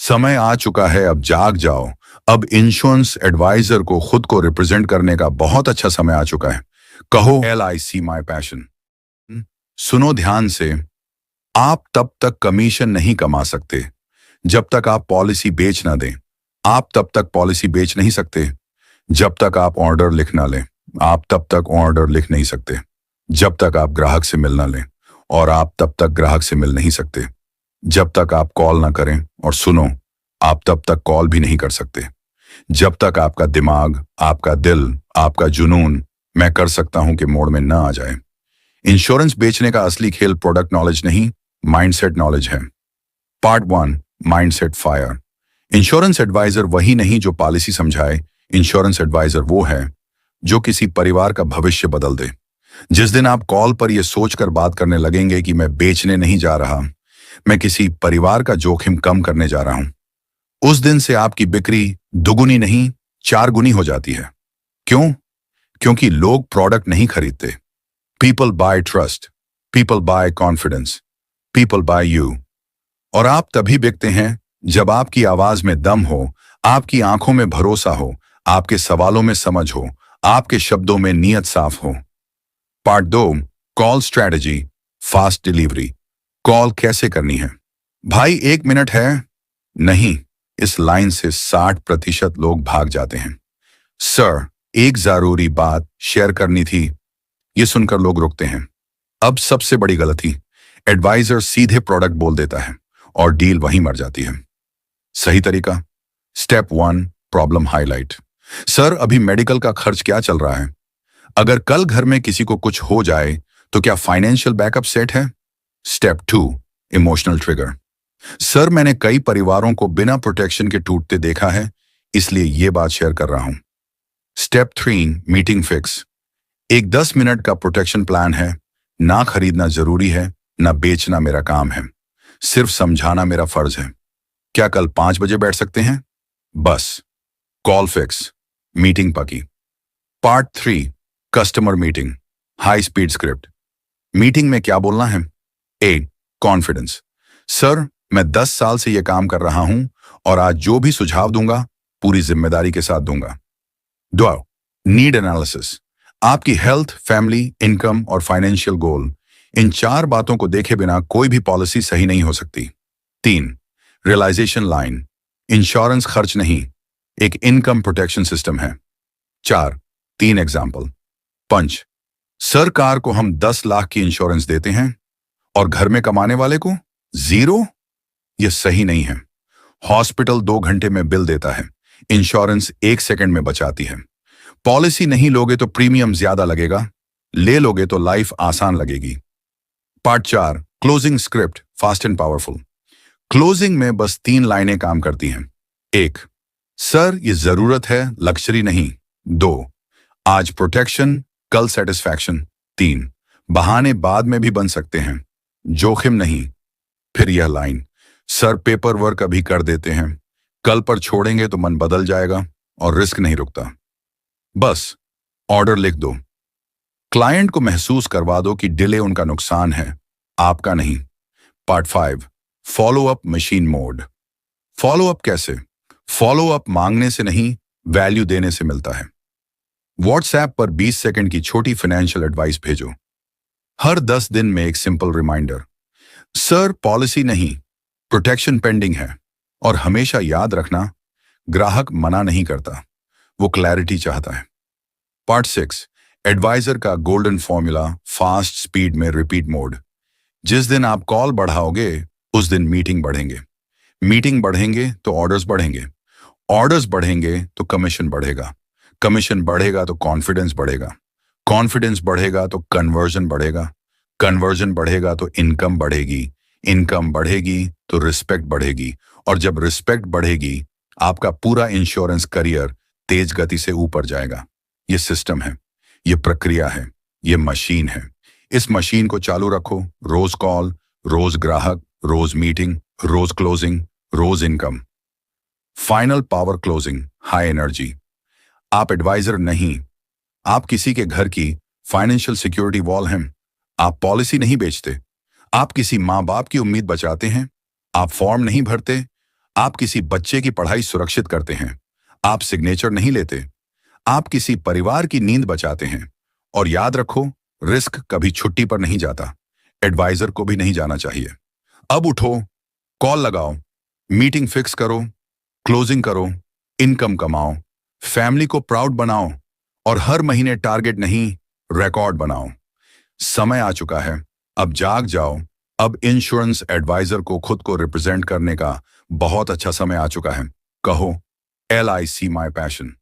समय आ चुका है, अब जाग जाओ। अब इंश्योरेंस एडवाइजर को खुद को रिप्रेजेंट करने का बहुत अच्छा समय आ चुका है। कहो LIC माई पैशन। सुनो ध्यान से। आप तब तक कमीशन नहीं कमा सकते जब तक आप पॉलिसी बेच ना दें। आप तब तक पॉलिसी बेच नहीं सकते जब तक आप ऑर्डर लिख ना लें। आप तब तक ऑर्डर लिख नहीं सकते जब तक आप ग्राहक से मिल ना लें। और आप तब तक ग्राहक से मिल नहीं सकते जब तक आप कॉल ना करें। और सुनो, आप तब तक कॉल भी नहीं कर सकते जब तक आपका दिमाग, आपका दिल, आपका जुनून मैं कर सकता हूं कि मोड़ में ना आ जाए। इंश्योरेंस बेचने का असली खेल प्रोडक्ट नॉलेज नहीं, माइंडसेट नॉलेज है। Part 1, mindset fire. Insurance advisor वही नहीं जो पॉलिसी समझाए। इंश्योरेंस एडवाइजर वो है जो किसी परिवार का भविष्य बदल दे। जिस दिन आप कॉल पर यह सोचकर बात करने लगेंगे कि मैं बेचने नहीं जा रहा, मैं किसी परिवार का जोखिम कम करने जा रहा हूं, उस दिन से आपकी बिक्री दुगुनी नहीं 4 गुनी हो जाती है। क्यों? क्योंकि लोग प्रोडक्ट नहीं खरीदते। People buy trust, people buy confidence, people buy you. और आप तभी बिकते हैं जब आपकी आवाज में दम हो, आपकी आंखों में भरोसा हो, आपके सवालों में समझ हो, आपके शब्दों में नियत साफ हो। Part 2, call strategy, fast delivery. Call कैसे करनी है? भाई 1 मिनट है? नहीं, इस लाइन से 60% लोग भाग जाते हैं। सर, एक जरूरी बात शेयर करनी थी। ये सुनकर लोग रुकते हैं। अब सबसे बड़ी गलती, एडवाइजर सीधे प्रोडक्ट बोल देता है और डील वहीं मर जाती है। सही तरीका। Step 1, problem highlight. सर, अभी मेडिकल का खर्च क्या चल रहा है? अगर कल घर में किसी को कुछ हो जाए तो क्या फाइनेंशियल बैकअप सेट है? Step 2, emotional trigger. सर, मैंने कई परिवारों को बिना प्रोटेक्शन के टूटते देखा है, इसलिए ये बात शेयर कर रहा हूं। Step 3, meeting fix. एक 10 मिनट का प्रोटेक्शन प्लान है। ना खरीदना जरूरी है, ना बेचना मेरा काम है, सिर्फ समझाना मेरा फर्ज है। क्या कल 5 बजे बैठ सकते हैं? बस। कॉल फिक्स, मीटिंग पकी। Part 3, customer meeting, high speed script. Meeting में क्या बोलना है? ए, कॉन्फिडेंस। सर, मैं 10 साल से यह काम कर रहा हूं और आज जो भी सुझाव दूंगा पूरी जिम्मेदारी के साथ दूंगा। 2, नीड एनालिसिस। आपकी हेल्थ, फैमिली, इनकम और फाइनेंशियल गोल, इन 4 बातों को देखे बिना कोई भी पॉलिसी सही नहीं हो सकती। 3, रियलाइजेशन लाइन। इंश्योरेंस खर्च नहीं, एक इनकम प्रोटेक्शन सिस्टम है। 4, 3 एग्जाम्पल। पंच। सर, कार को हम 10 लाख की इंश्योरेंस देते हैं और घर में कमाने वाले को 0। यह सही नहीं है। हॉस्पिटल 2 घंटे में बिल देता है, इंश्योरेंस 1 सेकंड में बचाती है। पॉलिसी नहीं लोगे तो प्रीमियम ज्यादा लगेगा, ले लोगे तो लाइफ आसान लगेगी। Part 4, closing script, fast and powerful. Closing में बस 3 लाइनें काम करती हैं। 1, सर, ये जरूरत है, लक्जरी नहीं। 2, आज प्रोटेक्शन, कल सेटिस्फैक्शन। 3, बहाने बाद में भी बन सकते हैं, जोखिम नहीं। फिर यह लाइन, सर, पेपर वर्क अभी कर देते हैं, कल पर छोड़ेंगे तो मन बदल जाएगा और रिस्क नहीं रुकता। बस ऑर्डर लिख दो। क्लाइंट को महसूस करवा दो कि डिले उनका नुकसान है, आपका नहीं। Part 5, follow up machine mode. Follow up कैसे? फॉलो अप मांगने से नहीं, वैल्यू देने से मिलता है। व्हाट्सएप पर 20 सेकंड की छोटी फाइनेंशियल एडवाइस भेजो। हर 10 दिन में एक सिंपल रिमाइंडर, सर, पॉलिसी नहीं, प्रोटेक्शन पेंडिंग है। और हमेशा याद रखना, ग्राहक मना नहीं करता, वो क्लैरिटी चाहता है। पार्ट 6, एडवाइजर का गोल्डन फॉर्मूला, फास्ट स्पीड में रिपीट मोड। जिस दिन आप कॉल बढ़ाओगे उस दिन मीटिंग बढ़ेंगे, मीटिंग बढ़ेंगे तो ऑर्डर्स बढ़ेंगे, ऑर्डर्स बढ़ेंगे तो कमीशन बढ़ेगा, कमीशन बढ़ेगा तो कॉन्फिडेंस बढ़ेगा, कॉन्फिडेंस बढ़ेगा तो कन्वर्जन बढ़ेगा, कन्वर्जन बढ़ेगा तो इनकम बढ़ेगी, इनकम बढ़ेगी तो रिस्पेक्ट बढ़ेगी, और जब रिस्पेक्ट बढ़ेगी आपका पूरा इंश्योरेंस करियर तेज गति से ऊपर जाएगा। ये सिस्टम है, ये प्रक्रिया है, ये मशीन है। इस मशीन को चालू रखो, रोज कॉल, रोज ग्राहक, रोज मीटिंग, रोज क्लोजिंग, रोज income. Final power closing, high energy. आप एडवाइजर नहीं, आप किसी के घर की फाइनेंशियल सिक्योरिटी वॉल हैं। आप पॉलिसी नहीं बेचते, आप किसी माँ बाप की उम्मीद बचाते हैं। आप फॉर्म नहीं भरते, आप किसी बच्चे की पढ़ाई सुरक्षित करते हैं। आप सिग्नेचर नहीं लेते। आप किसी परिवार की नींद बचाते हैं। और याद रखो, रिस्क कभी छुट्टी पर नहीं जाता। एडवाइजर को भी नहीं जाना चाहिए। अब उठो, कॉल लगाओ, मीटिंग फिक्स करो, क्लोजिंग करो, इनकम कमाओ, फैमिली को प्राउड बनाओ और हर महीने टारगेट नहीं, रिकॉर्ड बनाओ। समय आ चुका है, अब जाग जाओ। अब इंश्योरेंस एडवाइजर को खुद को रिप्रेजेंट करने का बहुत अच्छा समय आ चुका है। कहो, LIC माई पैशन।